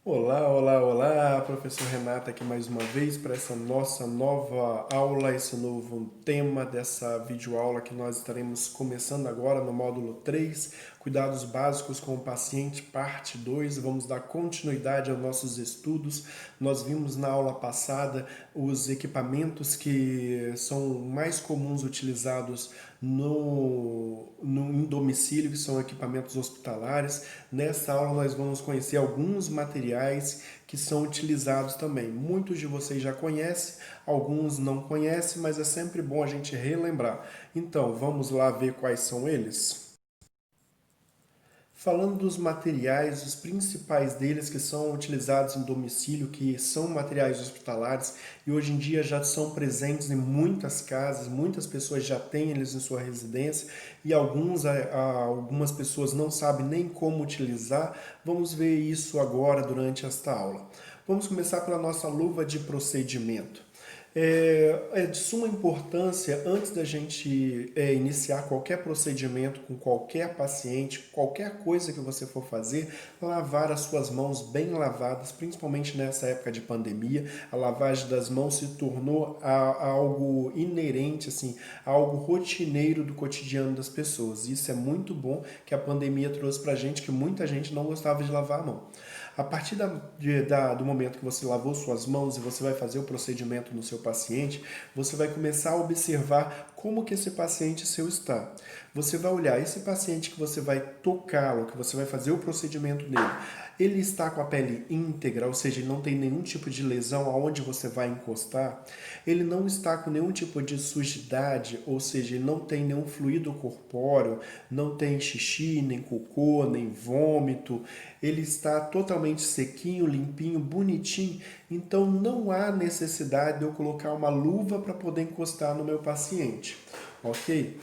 Olá, olá, olá, professor Renata aqui mais uma vez para essa nossa nova aula, esse novo tema dessa videoaula que nós estaremos começando agora no módulo 3, Cuidados Básicos com o Paciente, parte 2. Vamos dar continuidade aos nossos estudos. Nós vimos na aula passada os equipamentos que são mais comuns utilizados em domicílio, que são equipamentos hospitalares. Nessa aula nós vamos conhecer alguns materiais que são utilizados também. Muitos de vocês já conhecem, alguns não conhecem, mas é sempre bom a gente relembrar. Então, vamos lá ver quais são eles? Falando dos materiais, os principais deles que são utilizados em domicílio, que são materiais hospitalares e hoje em dia já são presentes em muitas casas, muitas pessoas já têm eles em sua residência e algumas pessoas não sabem nem como utilizar. Vamos ver isso agora durante esta aula. Vamos começar pela nossa luva de procedimento. É de suma importância, antes da gente iniciar qualquer procedimento com qualquer paciente, qualquer coisa que você for fazer, lavar as suas mãos bem lavadas, principalmente nessa época de pandemia. A lavagem das mãos se tornou algo inerente, assim, algo rotineiro do cotidiano das pessoas. Isso é muito bom que a pandemia trouxe pra gente, que muita gente não gostava de lavar a mão. A partir do momento que você lavou suas mãos e você vai fazer o procedimento no seu paciente, você vai começar a observar como que esse paciente seu está. Você vai olhar esse paciente que você vai tocá-lo, que você vai fazer o procedimento nele. Ele está com a pele íntegra, ou seja, ele não tem nenhum tipo de lesão aonde você vai encostar. Ele não está com nenhum tipo de sujidade, ou seja, ele não tem nenhum fluido corpóreo, não tem xixi, nem cocô, nem vômito. Ele está totalmente sequinho, limpinho, bonitinho. Então não há necessidade de eu colocar uma luva para poder encostar no meu paciente, ok?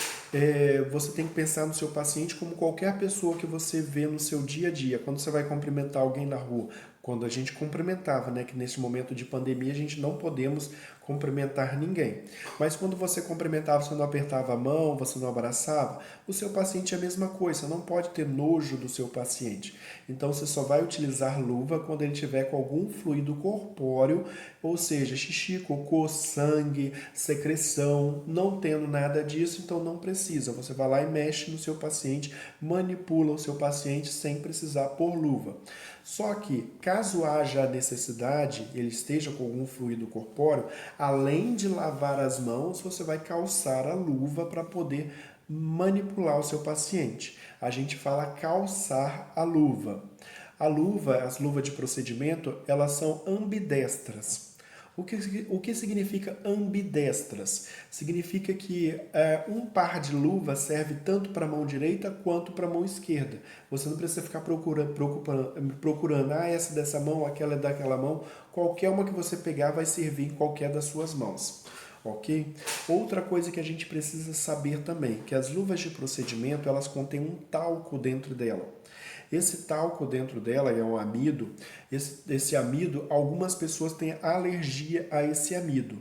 Você tem que pensar no seu paciente como qualquer pessoa que você vê no seu dia a dia. Quando você vai cumprimentar alguém na rua, quando a gente cumprimentava, né? Que nesse momento de pandemia a gente não podemos cumprimentar ninguém. Mas quando você cumprimentava, você não apertava a mão, você não abraçava, o seu paciente é a mesma coisa, você não pode ter nojo do seu paciente. Então você só vai utilizar luva quando ele tiver com algum fluido corpóreo, ou seja, xixi, cocô, sangue, secreção. Não tendo nada disso, então não precisa. Você vai lá e mexe no seu paciente, manipula o seu paciente sem precisar pôr luva. Só que, caso haja necessidade, ele esteja com algum fluido corpóreo, além de lavar as mãos, você vai calçar a luva para poder manipular o seu paciente. A gente fala calçar a luva. As luvas de procedimento, elas são ambidestras. O que significa ambidestras? Significa que um par de luvas serve tanto para a mão direita quanto para a mão esquerda. Você não precisa ficar procurando essa dessa mão, aquela é daquela mão. Qualquer uma que você pegar vai servir em qualquer das suas mãos. Ok? Outra coisa que a gente precisa saber também, que as luvas de procedimento, elas contêm um talco dentro dela. Esse talco dentro dela é um amido. Esse amido, algumas pessoas têm alergia a esse amido.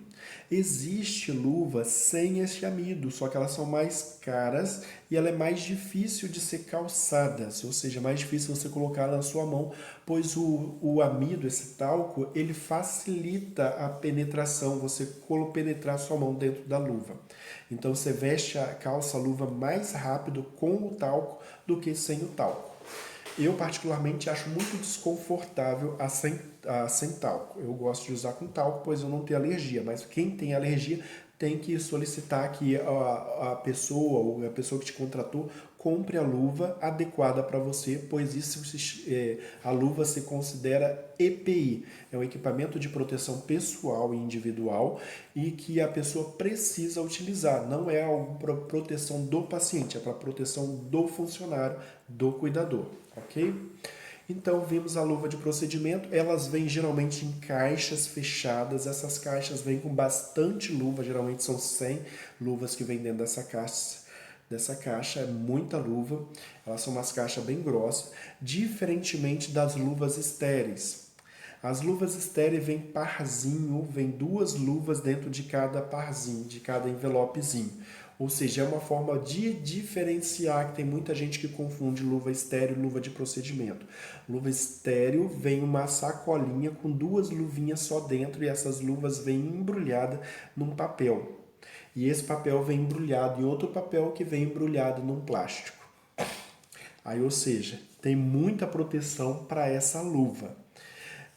Existe luva sem esse amido, só que elas são mais caras e ela é mais difícil de ser calçada, ou seja, mais difícil você colocar na sua mão, pois o amido, esse talco, ele facilita a penetração, você penetrar sua mão dentro da luva. Então você veste a calça, a luva mais rápido com o talco do que sem o talco. Eu, particularmente, acho muito desconfortável a sem talco. Eu gosto de usar com talco, pois eu não tenho alergia. Mas quem tem alergia tem que solicitar que a pessoa ou a pessoa que te contratou compre a luva adequada para você, pois a luva se considera EPI, é um equipamento de proteção pessoal e individual e que a pessoa precisa utilizar. Não é algo para proteção do paciente, é para proteção do funcionário, do cuidador, ok? Então vimos a luva de procedimento, elas vêm geralmente em caixas fechadas, essas caixas vêm com bastante luva, geralmente são 100 luvas que vêm dentro dessa caixa é muita luva, elas são umas caixas bem grossas, diferentemente das luvas estéreis. As luvas estéreis vêm parzinho, vem duas luvas dentro de cada parzinho, de cada envelopezinho. Ou seja, é uma forma de diferenciar, que tem muita gente que confunde luva estéreo e luva de procedimento. Luva estéreo vem uma sacolinha com duas luvinhas só dentro e essas luvas vêm embrulhadas num papel. E esse papel vem embrulhado em outro papel que vem embrulhado num plástico. Aí, ou seja, tem muita proteção para essa luva.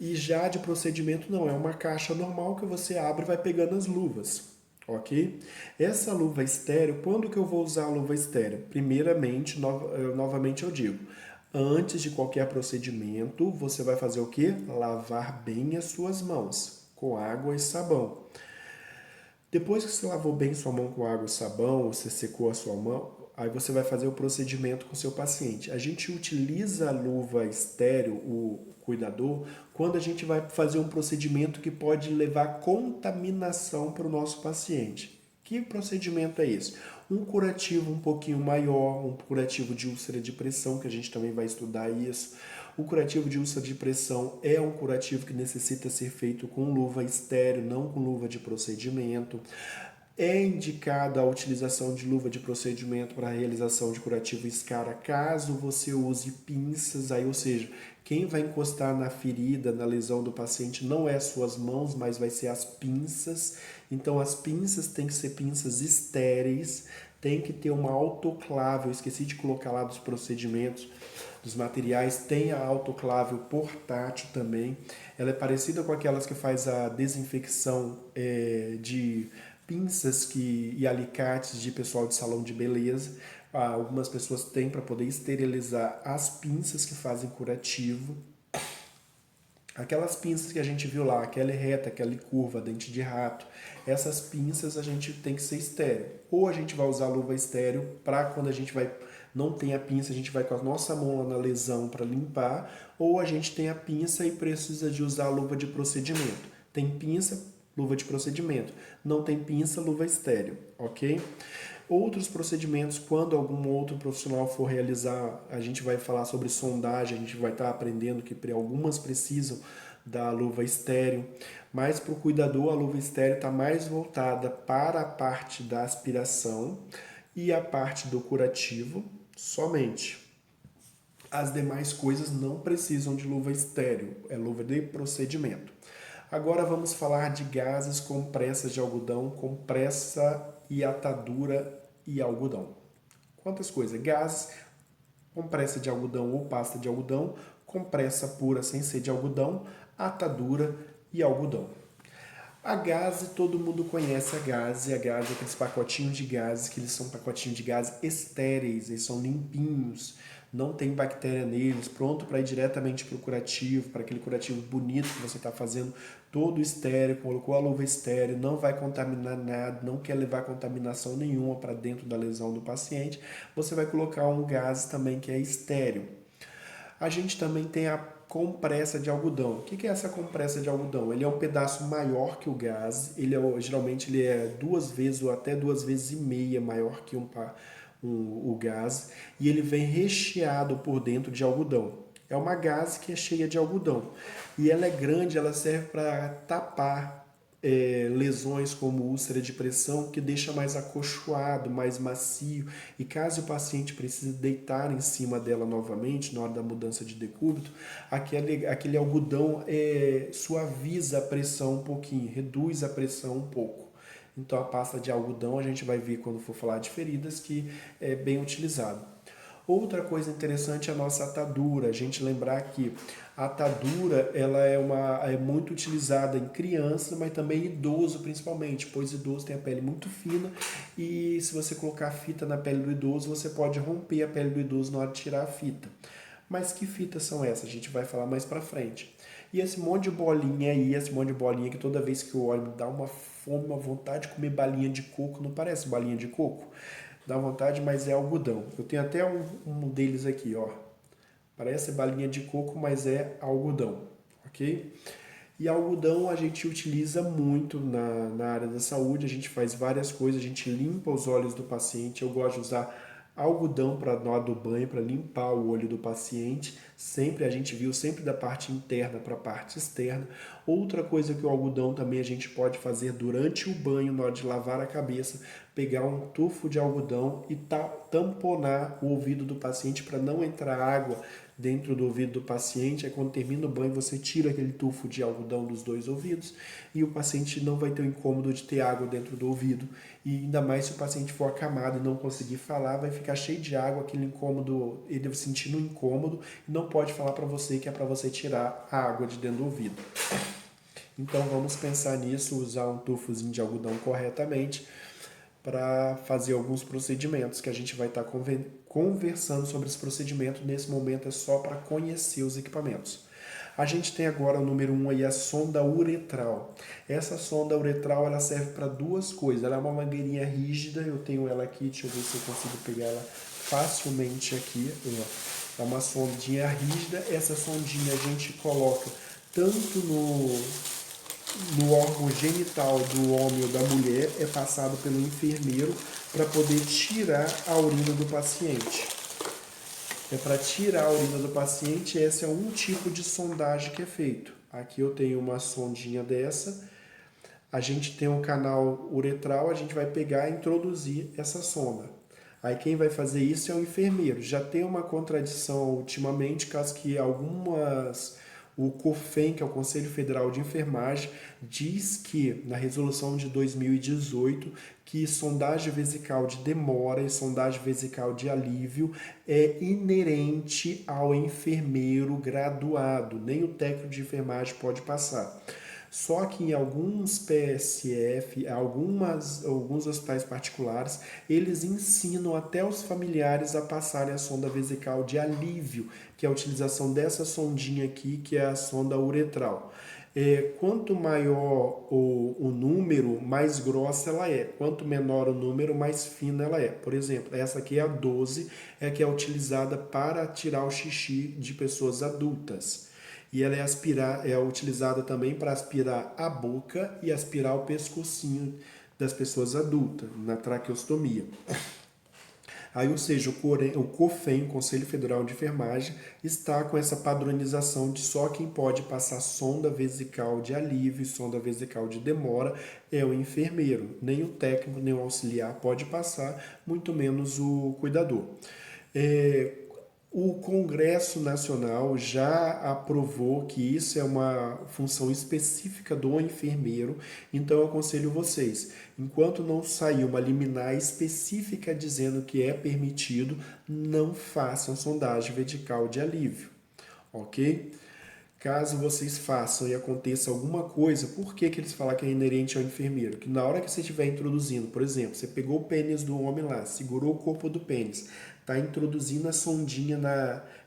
E já de procedimento não, é uma caixa normal que você abre e vai pegando as luvas, ok? Essa luva estéreo, quando que eu vou usar a luva estéreo? Primeiramente, novamente eu digo, antes de qualquer procedimento, você vai fazer o quê? Lavar bem as suas mãos com água e sabão. Depois que você lavou bem sua mão com água e sabão, você secou a sua mão, aí você vai fazer o procedimento com o seu paciente. A gente utiliza a luva estéreo, o cuidador, quando a gente vai fazer um procedimento que pode levar contaminação para o nosso paciente. Que procedimento é esse? Um curativo um pouquinho maior, um curativo de úlcera de pressão, que a gente também vai estudar isso. O curativo de úlcera de pressão é um curativo que necessita ser feito com luva estéreo, não com luva de procedimento. É indicada a utilização de luva de procedimento para a realização de curativo escara, caso você use pinças, aí, ou seja, quem vai encostar na ferida, na lesão do paciente, não é as suas mãos, mas vai ser as pinças. Então, as pinças têm que ser pinças estéreis, tem que ter uma autoclave, eu esqueci de colocar lá dos procedimentos, dos materiais, tem a autoclave portátil também. Ela é parecida com aquelas que faz a desinfecção de pinças e alicates de pessoal de salão de beleza. Algumas pessoas têm para poder esterilizar as pinças que fazem curativo. Aquelas pinças que a gente viu lá, aquela reta, aquela curva, dente de rato, essas pinças a gente tem que ser estéreo. Ou a gente vai usar luva estéreo para quando a gente não tem a pinça, a gente vai com a nossa mão lá na lesão para limpar, ou a gente tem a pinça e precisa de usar a luva de procedimento. Tem pinça, luva de procedimento. Não tem pinça, luva estéreo, ok? Outros procedimentos, quando algum outro profissional for realizar, a gente vai falar sobre sondagem, a gente vai estar aprendendo que algumas precisam da luva estéreo, mas para o cuidador a luva estéreo está mais voltada para a parte da aspiração e a parte do curativo somente. As demais coisas não precisam de luva estéreo, é luva de procedimento. Agora vamos falar de gases, compressas de algodão, compressa e atadura e algodão. Quantas coisas? Gases, compressa de algodão ou pasta de algodão, compressa pura sem ser de algodão, atadura e algodão. A gaze, todo mundo conhece a gaze é aqueles pacotinhos de gases, que eles são pacotinhos de gases estéreis, eles são limpinhos, não tem bactéria neles, pronto para ir diretamente para o curativo, para aquele curativo bonito que você está fazendo, todo estéreo, colocou a luva estéreo, não vai contaminar nada, não quer levar contaminação nenhuma para dentro da lesão do paciente, você vai colocar um gás também que é estéreo. A gente também tem a compressa de algodão. O que é essa compressa de algodão? Ele é um pedaço maior que o gás, geralmente ele é 2 vezes ou até 2 vezes e meia maior que o gás, e ele vem recheado por dentro de algodão. É uma gaze que é cheia de algodão. E ela é grande, ela serve para tapar lesões como úlcera de pressão, que deixa mais acolchoado, mais macio. E caso o paciente precise deitar em cima dela novamente, na hora da mudança de decúbito, aquele algodão suaviza a pressão um pouquinho, reduz a pressão um pouco. Então a pasta de algodão a gente vai ver quando for falar de feridas que é bem utilizado. Outra coisa interessante é a nossa atadura. A gente lembrar que a atadura ela é muito utilizada em criança, mas também em idoso principalmente, pois o idoso tem a pele muito fina e se você colocar a fita na pele do idoso, você pode romper a pele do idoso na hora de tirar a fita. Mas que fitas são essas? A gente vai falar mais pra frente. E esse monte de bolinha aí, esse monte de bolinha que toda vez que eu olho me dá uma fome, uma vontade de comer balinha de coco, não parece balinha de coco? Dá vontade, mas é algodão. Eu tenho até um deles aqui, ó. Parece balinha de coco, mas é algodão, ok? E algodão a gente utiliza muito na área da saúde, a gente faz várias coisas, a gente limpa os olhos do paciente. Eu gosto de usar algodão para na hora do banho, para limpar o olho do paciente. Sempre a gente viu sempre da parte interna para a parte externa. Outra coisa que o algodão também a gente pode fazer durante o banho, na hora de lavar a cabeça, pegar um tufo de algodão e tamponar o ouvido do paciente para não entrar água dentro do ouvido do paciente. Aí quando termina o banho você tira aquele tufo de algodão dos dois ouvidos e o paciente não vai ter o incômodo de ter água dentro do ouvido. E ainda mais se o paciente for acamado e não conseguir falar, vai ficar cheio de água, aquele incômodo, ele vai sentindo um incômodo e não pode falar para você que é para você tirar a água de dentro do ouvido. Então vamos pensar nisso, usar um tufozinho de algodão corretamente para fazer alguns procedimentos que a gente vai estar conversando sobre esse procedimento. Nesse momento é só para conhecer os equipamentos. A gente tem agora o número 1 aí, a sonda uretral. Essa sonda uretral ela serve para duas coisas. Ela é uma mangueirinha rígida, eu tenho ela aqui, deixa eu ver se eu consigo pegar ela facilmente aqui. É uma sondinha rígida. Essa sondinha a gente coloca tanto no órgão genital do homem ou da mulher, é passado pelo enfermeiro para poder tirar a urina do paciente. É para tirar a urina do paciente, esse é um tipo de sondagem que é feito. Aqui eu tenho uma sondinha dessa, a gente tem um canal uretral, a gente vai pegar e introduzir essa sonda. Aí quem vai fazer isso é o enfermeiro. Já tem uma contradição ultimamente, caso que o COFEN, que é o Conselho Federal de Enfermagem, diz que, na resolução de 2018, que sondagem vesical de demora e sondagem vesical de alívio é inerente ao enfermeiro graduado, nem o técnico de enfermagem pode passar. Só que em alguns PSF, alguns hospitais particulares, eles ensinam até os familiares a passarem a sonda vesical de alívio, que é a utilização dessa sondinha aqui, que é a sonda uretral. Quanto maior o número, mais grossa ela é. Quanto menor o número, mais fina ela é. Por exemplo, essa aqui é a 12, é a que é utilizada para tirar o xixi de pessoas adultas. E ela é utilizada também para aspirar a boca e aspirar o pescocinho das pessoas adultas, na traqueostomia. Aí, ou seja, o COFEN, o Conselho Federal de Enfermagem, está com essa padronização de só quem pode passar sonda vesical de alívio e sonda vesical de demora é o enfermeiro. Nem o técnico, nem o auxiliar pode passar, muito menos o cuidador. O Congresso Nacional já aprovou que isso é uma função específica do enfermeiro, então eu aconselho vocês, enquanto não sair uma liminar específica dizendo que é permitido, não façam sondagem vesical de alívio, ok? Caso vocês façam e aconteça alguma coisa, por que eles falam que é inerente ao enfermeiro? Que na hora que você estiver introduzindo, por exemplo, você pegou o pênis do homem lá, segurou o corpo do pênis, está introduzindo a sondinha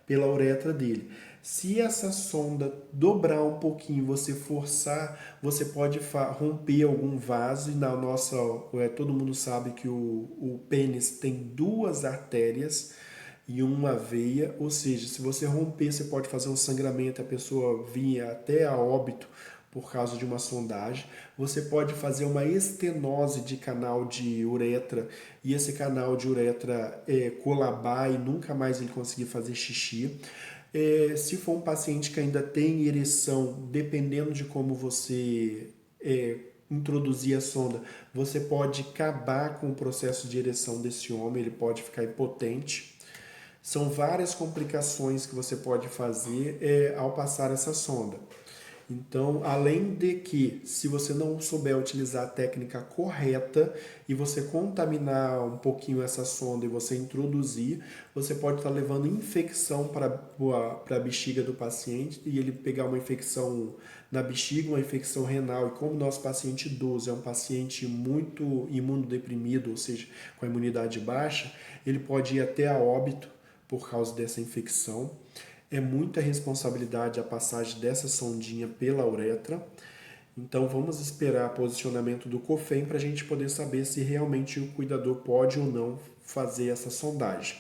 pela uretra dele. Se essa sonda dobrar um pouquinho, você forçar, você pode romper algum vaso. E todo mundo sabe que o pênis tem duas artérias e uma veia, ou seja, se você romper, você pode fazer um sangramento, a pessoa vir até a óbito por causa de uma sondagem. Você pode fazer uma estenose de canal de uretra e esse canal de uretra colabar e nunca mais ele conseguir fazer xixi. Se for um paciente que ainda tem ereção, dependendo de como você introduzir a sonda, você pode acabar com o processo de ereção desse homem, ele pode ficar impotente. São várias complicações que você pode fazer ao passar essa sonda. Então, além de que, se você não souber utilizar a técnica correta e você contaminar um pouquinho essa sonda e você introduzir, você pode estar levando infecção para a bexiga do paciente e ele pegar uma infecção na bexiga, uma infecção renal. E como nosso paciente idoso é um paciente muito imunodeprimido, ou seja, com a imunidade baixa, ele pode ir até a óbito por causa dessa infecção. É muita responsabilidade a passagem dessa sondinha pela uretra. Então vamos esperar o posicionamento do COFEN para a gente poder saber se realmente o cuidador pode ou não fazer essa sondagem.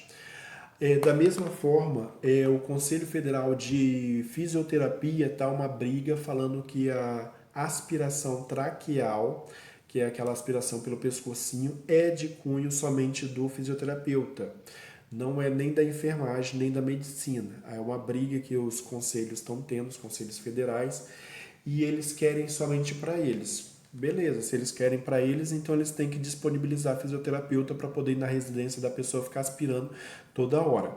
Da mesma forma, o Conselho Federal de Fisioterapia está uma briga falando que a aspiração traqueal, que é aquela aspiração pelo pescocinho, é de cunho somente do fisioterapeuta. Não é nem da enfermagem, nem da medicina. É uma briga que os conselhos estão tendo, os conselhos federais, e eles querem somente para eles. Beleza, se eles querem para eles, então eles têm que disponibilizar fisioterapeuta para poder ir na residência da pessoa ficar aspirando toda hora.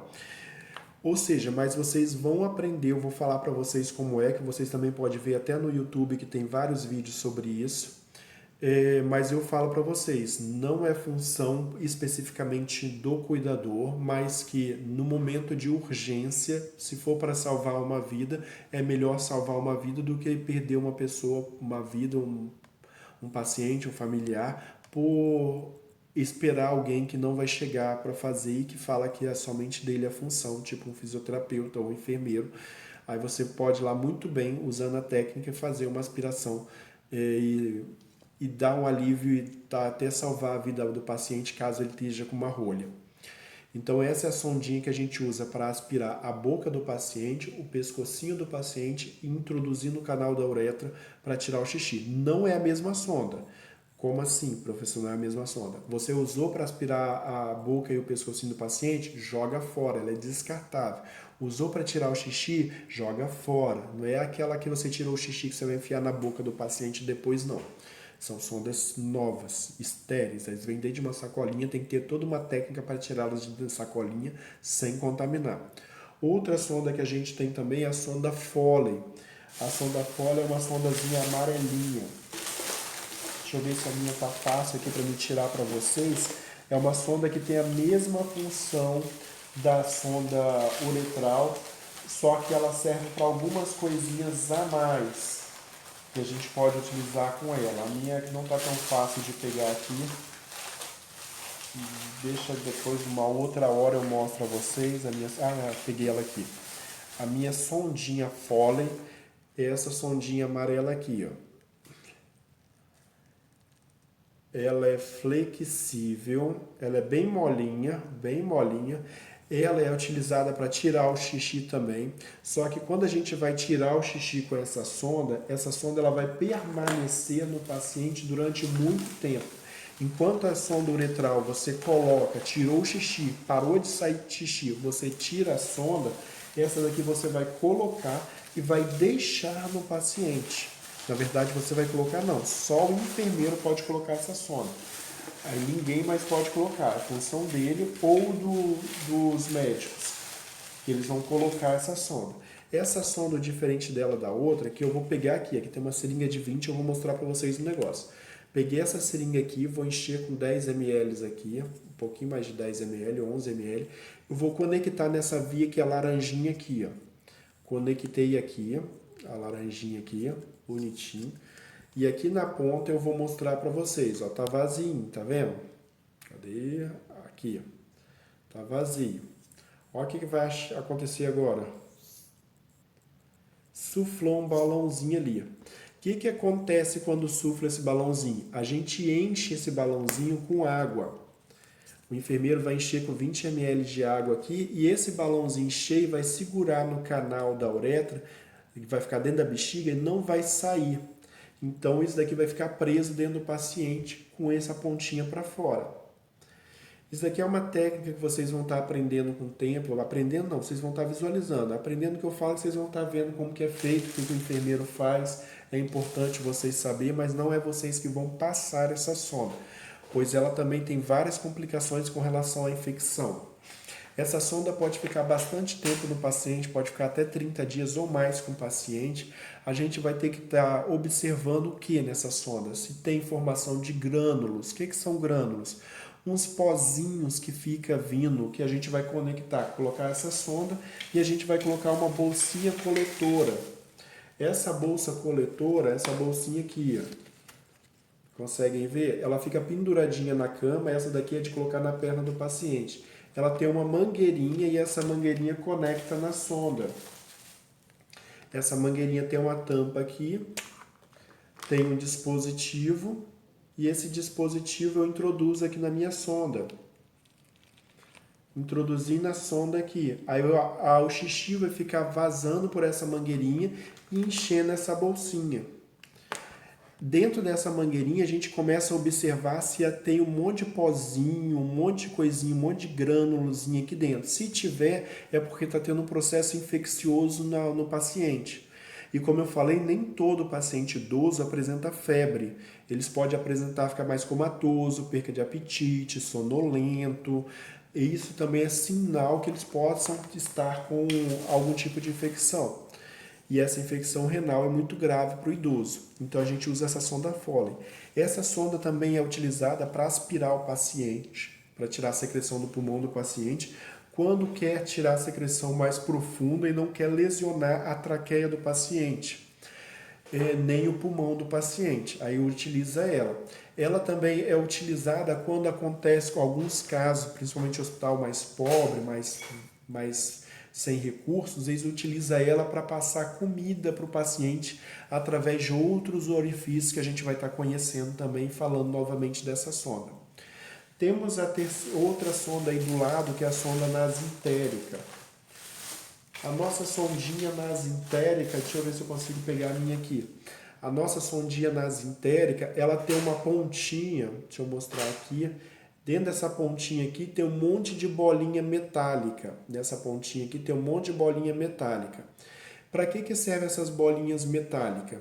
Ou seja, mas vocês vão aprender, eu vou falar para vocês como é, que vocês também podem ver até no YouTube, que tem vários vídeos sobre isso. Mas eu falo para vocês, não é função especificamente do cuidador, mas que no momento de urgência, se for para salvar uma vida, é melhor salvar uma vida do que perder uma pessoa, uma vida, um paciente, um familiar, por esperar alguém que não vai chegar para fazer e que fala que é somente dele a função, tipo um fisioterapeuta ou um enfermeiro. Aí você pode lá muito bem, usando a técnica, fazer uma aspiração e dar um alívio e até salvar a vida do paciente caso ele esteja com uma rolha. Então essa é a sondinha que a gente usa para aspirar a boca do paciente, o pescocinho do paciente e introduzir no canal da uretra para tirar o xixi. Não é a mesma sonda. Como assim, professor, não é a mesma sonda? Você usou para aspirar a boca e o pescocinho do paciente? Joga fora, ela é descartável. Usou para tirar o xixi? Joga fora. Não é aquela que você tirou o xixi que você vai enfiar na boca do paciente depois, não. São sondas novas, estéreis. Eles vêm dentro de uma sacolinha, tem que ter toda uma técnica para tirá-las de sacolinha sem contaminar. Outra sonda que a gente tem também é a sonda Foley. A sonda Foley é uma sondazinha amarelinha. Deixa eu ver se a minha tá fácil aqui para me tirar para vocês. É uma sonda que tem a mesma função da sonda uretral, só que ela serve para algumas coisinhas a mais que a gente pode utilizar com ela. A minha não está tão fácil de pegar aqui. Deixa depois, uma outra hora eu mostro a vocês. Peguei ela aqui. A minha sondinha Foley é essa sondinha amarela aqui, ó. Ela é flexível, ela é bem molinha, bem molinha. Ela é utilizada para tirar o xixi também. Só que quando a gente vai tirar o xixi com essa sonda ela vai permanecer no paciente durante muito tempo. Enquanto a sonda uretral você coloca, tirou o xixi, parou de sair xixi, você tira a sonda, essa daqui você vai colocar e vai deixar no paciente. Na verdade, você vai colocar, não, só o enfermeiro pode colocar essa sonda. Aí ninguém mais pode colocar, a função dele ou dos médicos, que eles vão colocar essa sonda. Essa sonda, diferente dela da outra, que eu vou pegar aqui tem uma seringa de 20, eu vou mostrar para vocês um negócio. Peguei essa seringa aqui, vou encher com 10 ml aqui, um pouquinho mais de 10 ml, 11 ml. Eu vou conectar nessa via que é a laranjinha aqui, ó. Conectei aqui, a laranjinha aqui, ó, bonitinho. E aqui na ponta eu vou mostrar para vocês, ó, tá vazio, tá vendo? Cadê? Aqui, ó. Tá vazio. Olha o que vai acontecer agora. Suflou um balãozinho ali. O que acontece quando sufla esse balãozinho? A gente enche esse balãozinho com água. O enfermeiro vai encher com 20 ml de água aqui e esse balãozinho cheio vai segurar no canal da uretra, ele vai ficar dentro da bexiga e não vai sair. Então isso daqui vai ficar preso dentro do paciente com essa pontinha para fora. Isso daqui é uma técnica que vocês vão estar aprendendo com o tempo. Aprendendo não, vocês vão estar visualizando. Aprendendo o que eu falo, vocês vão estar vendo como que é feito, o que o enfermeiro faz. É importante vocês saberem, mas não é vocês que vão passar essa sonda, pois ela também tem várias complicações com relação à infecção. Essa sonda pode ficar bastante tempo no paciente, pode ficar até 30 dias ou mais com o paciente. A gente vai ter que estar observando o que nessa sonda? Se tem formação de grânulos. O que são grânulos? Uns pozinhos que fica vindo, que a gente vai conectar, colocar essa sonda e a gente vai colocar uma bolsinha coletora. Essa bolsa coletora, essa bolsinha aqui, ó, conseguem ver? Ela fica penduradinha na cama, essa daqui é de colocar na perna do paciente. Ela tem uma mangueirinha e essa mangueirinha conecta na sonda. Essa mangueirinha tem uma tampa aqui, tem um dispositivo e esse dispositivo eu introduzo aqui na minha sonda. Introduzi na sonda aqui. Aí o xixi vai ficar vazando por essa mangueirinha e enchendo essa bolsinha. Dentro dessa mangueirinha a gente começa a observar se tem um monte de pozinho, um monte de coisinha, um monte de grânulozinho aqui dentro. Se tiver, é porque está tendo um processo infeccioso no paciente. E como eu falei, nem todo paciente idoso apresenta febre. Eles podem apresentar, ficar mais comatoso, perca de apetite, sonolento. E isso também é sinal que eles possam estar com algum tipo de infecção. E essa infecção renal é muito grave para o idoso. Então a gente usa essa sonda Foley. Essa sonda também é utilizada para aspirar o paciente, para tirar a secreção do pulmão do paciente, quando quer tirar a secreção mais profunda e não quer lesionar a traqueia do paciente, nem o pulmão do paciente. Aí utiliza ela. Ela também é utilizada quando acontece com alguns casos, principalmente em hospital mais pobre, mais sem recursos, eles utilizam ela para passar comida para o paciente através de outros orifícios que a gente vai estar conhecendo também, falando novamente dessa sonda. Temos a outra sonda aí do lado, que é a sonda nasintérica. A nossa sondinha nasintérica, deixa eu ver se eu consigo pegar a minha aqui. A nossa sondinha nasintérica, ela tem uma pontinha, deixa eu mostrar aqui. Dentro dessa pontinha aqui tem um monte de bolinha metálica. Nessa pontinha aqui tem um monte de bolinha metálica. Para que servem essas bolinhas metálicas?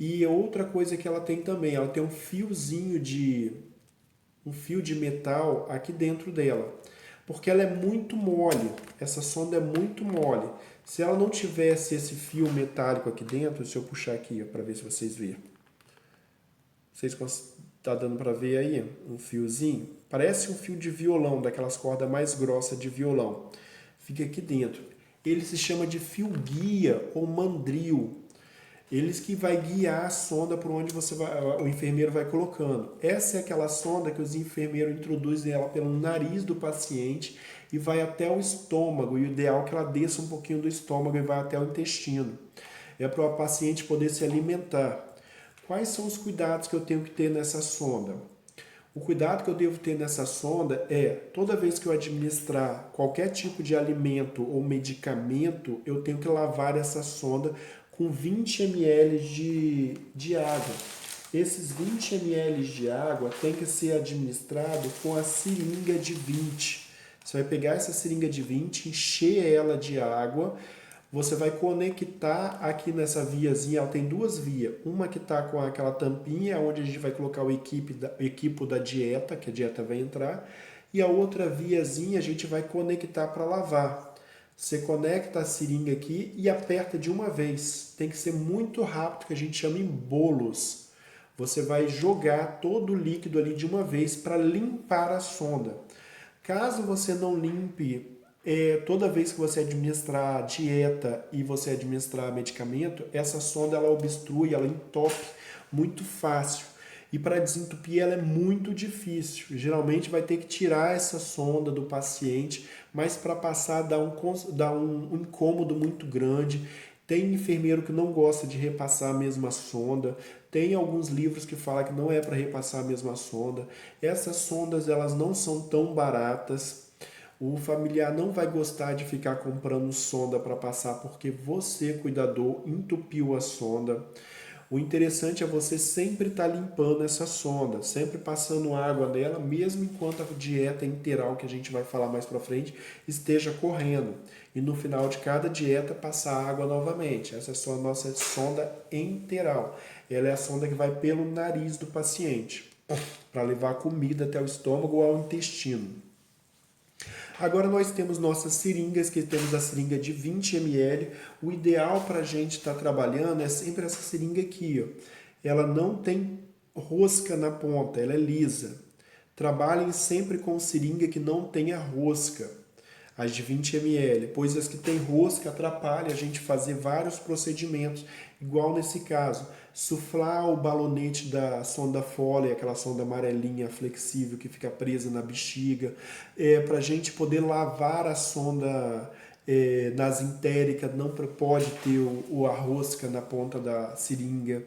E outra coisa que ela tem também, ela tem um fio de metal aqui dentro dela. Porque ela é muito mole, essa sonda é muito mole. Se ela não tivesse esse fio metálico aqui dentro, se eu puxar aqui para ver se vocês verem. Vocês tá dando para ver aí um fiozinho? Parece um fio de violão, daquelas cordas mais grossas de violão. Fica aqui dentro. Ele se chama de fio guia ou mandril. Eles que vai guiar a sonda por onde o enfermeiro vai colocando. Essa é aquela sonda que os enfermeiros introduzem ela pelo nariz do paciente e vai até o estômago. E o ideal é que ela desça um pouquinho do estômago e vá até o intestino. É para o paciente poder se alimentar. Quais são os cuidados que eu tenho que ter nessa sonda? O cuidado que eu devo ter nessa sonda é, toda vez que eu administrar qualquer tipo de alimento ou medicamento, eu tenho que lavar essa sonda com 20 ml de água. Esses 20 ml de água tem que ser administrado com a seringa de 20. Você vai pegar essa seringa de 20, encher ela de água. Você vai conectar aqui nessa viazinha, ela tem duas vias. Uma que está com aquela tampinha, onde a gente vai colocar o equipo da dieta, que a dieta vai entrar. E a outra viazinha a gente vai conectar para lavar. Você conecta a seringa aqui e aperta de uma vez. Tem que ser muito rápido, que a gente chama em bolos. Você vai jogar todo o líquido ali de uma vez para limpar a sonda. Caso você não limpe toda vez que você administrar dieta e você administrar medicamento, essa sonda ela obstrui, ela entope muito fácil. E para desentupir ela é muito difícil. Geralmente vai ter que tirar essa sonda do paciente, mas para passar dá um incômodo muito grande. Tem enfermeiro que não gosta de repassar a mesma sonda. Tem alguns livros que falam que não é para repassar a mesma sonda. Essas sondas elas não são tão baratas. O familiar não vai gostar de ficar comprando sonda para passar porque você, cuidador, entupiu a sonda. O interessante é você sempre estar limpando essa sonda, sempre passando água nela, mesmo enquanto a dieta integral, que a gente vai falar mais para frente, esteja correndo. E no final de cada dieta, passar água novamente. Essa é a nossa sonda integral. Ela é a sonda que vai pelo nariz do paciente, para levar comida até o estômago ou ao intestino. Agora nós temos nossas seringas, que temos a seringa de 20 ml. O ideal para a gente estar trabalhando é sempre essa seringa aqui. Ó. Ela não tem rosca na ponta, ela é lisa. Trabalhem sempre com seringa que não tenha rosca, as de 20 ml, pois as que tem rosca atrapalham a gente fazer vários procedimentos, igual nesse caso. Suflar o balonete da sonda Foley, aquela sonda amarelinha flexível que fica presa na bexiga, para a gente poder lavar a sonda nasintérica, não pode ter a rosca na ponta da seringa.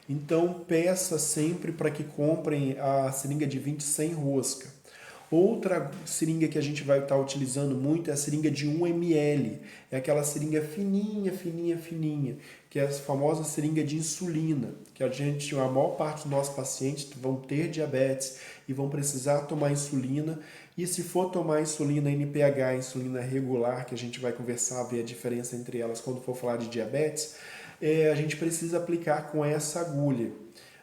Então peça sempre para que comprem a seringa de 20 sem rosca. Outra seringa que a gente vai estar utilizando muito é a seringa de 1 ml. É aquela seringa fininha, fininha, fininha, que é a famosa seringa de insulina, que a maior parte dos nossos pacientes vão ter diabetes e vão precisar tomar insulina. E se for tomar insulina NPH, insulina regular, que a gente vai conversar, ver a diferença entre elas quando for falar de diabetes, a gente precisa aplicar com essa agulha.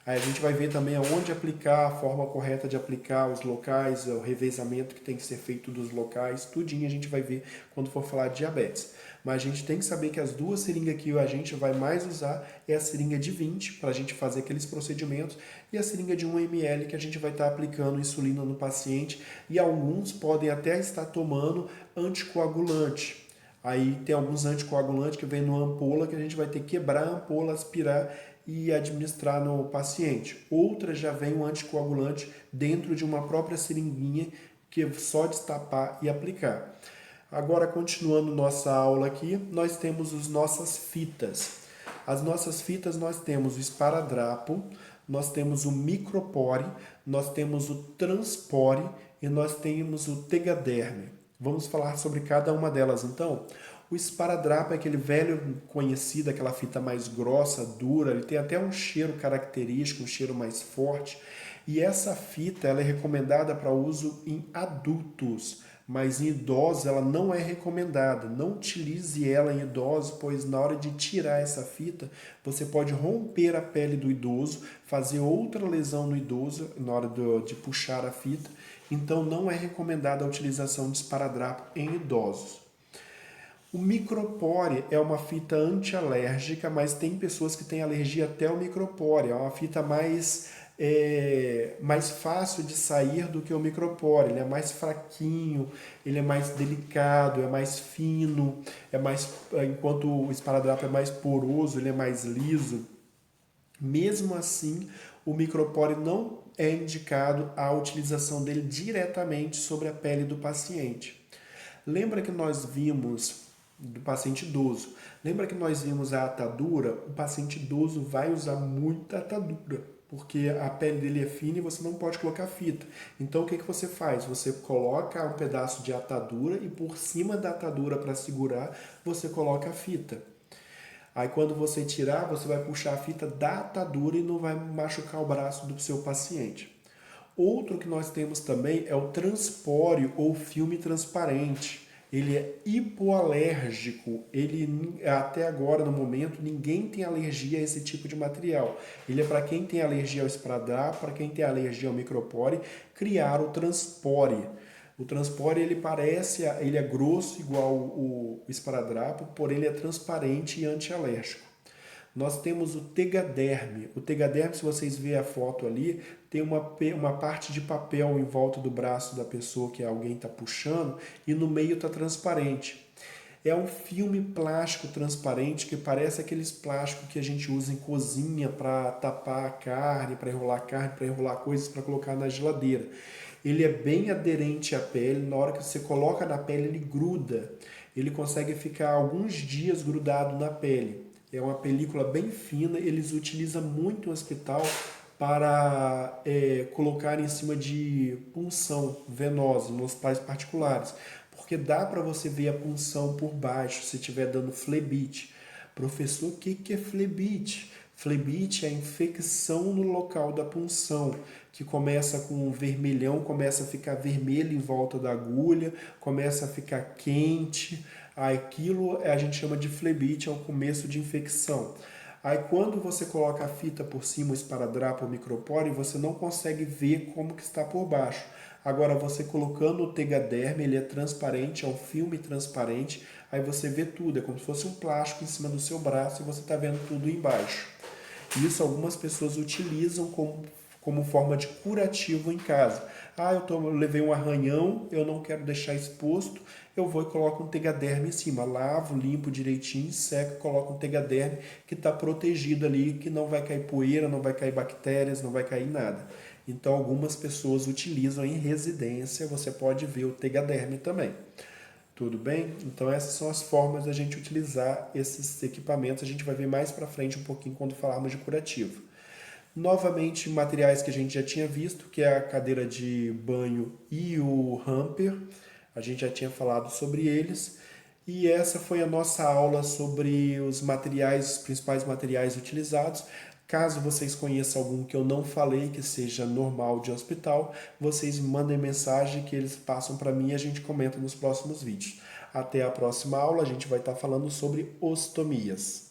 Aí a gente vai ver também aonde aplicar, a forma correta de aplicar, os locais, o revezamento que tem que ser feito dos locais, tudinho a gente vai ver quando for falar de diabetes. Mas a gente tem que saber que as duas seringas que a gente vai mais usar é a seringa de 20, para a gente fazer aqueles procedimentos, e a seringa de 1 ml que a gente vai estar aplicando insulina no paciente, e alguns podem até estar tomando anticoagulante. Aí tem alguns anticoagulantes que vem numa ampola que a gente vai ter que quebrar a ampola, aspirar e administrar no paciente. Outras já vem um anticoagulante dentro de uma própria seringuinha que é só destapar e aplicar. Agora, continuando nossa aula aqui, nós temos as nossas fitas. As nossas fitas nós temos o esparadrapo, nós temos o micropore, nós temos o transpore e nós temos o tegaderme. Vamos falar sobre cada uma delas então? O esparadrapo é aquele velho conhecido, aquela fita mais grossa, dura, ele tem até um cheiro característico, um cheiro mais forte. E essa fita ela é recomendada para uso em adultos, mas em idosos ela não é recomendada. Não utilize ela em idosos, pois na hora de tirar essa fita, você pode romper a pele do idoso, fazer outra lesão no idoso na hora de puxar a fita. Então não é recomendada a utilização de esparadrapo em idosos. O micropore é uma fita antialérgica, mas tem pessoas que têm alergia até ao micropore. É uma fita mais fácil de sair do que o micropore. Ele é mais fraquinho, ele é mais delicado, é mais fino, enquanto o esparadrapo é mais poroso, ele é mais liso. Mesmo assim, o micropore não é indicado a utilização dele diretamente sobre a pele do paciente. Lembra que nós vimos do paciente idoso. Lembra que nós vimos a atadura? O paciente idoso vai usar muita atadura, porque a pele dele é fina e você não pode colocar fita. Então o que você faz? Você coloca um pedaço de atadura e por cima da atadura para segurar, você coloca a fita. Aí quando você tirar, você vai puxar a fita da atadura e não vai machucar o braço do seu paciente. Outro que nós temos também é o transpóreo ou filme transparente. Ele é hipoalérgico, ele até agora, no momento, ninguém tem alergia a esse tipo de material. Ele é para quem tem alergia ao esparadrapo, para quem tem alergia ao micropore, criar o transpore. O transpore, ele é grosso igual o esparadrapo, porém ele é transparente e antialérgico. Nós temos o tegaderme. O tegaderme, se vocês verem a foto ali, tem uma parte de papel em volta do braço da pessoa que alguém está puxando e no meio está transparente. É um filme plástico transparente que parece aqueles plásticos que a gente usa em cozinha para tapar a carne, para enrolar coisas para colocar na geladeira. Ele é bem aderente à pele, na hora que você coloca na pele ele gruda. Ele consegue ficar alguns dias grudado na pele. É uma película bem fina, eles utilizam muito no hospital para colocar em cima de punção venosa nos hospitais particulares, porque dá para você ver a punção por baixo se estiver dando flebite. Professor, o que é flebite? Flebite é a infecção no local da punção, que começa com um vermelhão, começa a ficar vermelho em volta da agulha, começa a ficar quente. Aquilo a gente chama de flebite, é o começo de infecção. Aí quando você coloca a fita por cima, o esparadrapo, o micropore, você não consegue ver como que está por baixo. Agora você colocando o tegaderme, ele é transparente, é um filme transparente, aí você vê tudo, é como se fosse um plástico em cima do seu braço e você está vendo tudo embaixo. Isso algumas pessoas utilizam como forma de curativo em casa. Eu levei um arranhão, eu não quero deixar exposto, eu vou e coloco um tegaderme em cima. Lavo, limpo direitinho, seco, coloco um tegaderme que está protegido ali, que não vai cair poeira, não vai cair bactérias, não vai cair nada. Então algumas pessoas utilizam em residência, você pode ver o tegaderme também. Tudo bem? Então essas são as formas da gente utilizar esses equipamentos. A gente vai ver mais para frente um pouquinho quando falarmos de curativo. Novamente, materiais que a gente já tinha visto, que é a cadeira de banho e o hamper. A gente já tinha falado sobre eles. E essa foi a nossa aula sobre os materiais, os principais materiais utilizados. Caso vocês conheçam algum que eu não falei, que seja normal de hospital, vocês mandem mensagem que eles passam para mim e a gente comenta nos próximos vídeos. Até a próxima aula, a gente vai estar falando sobre ostomias.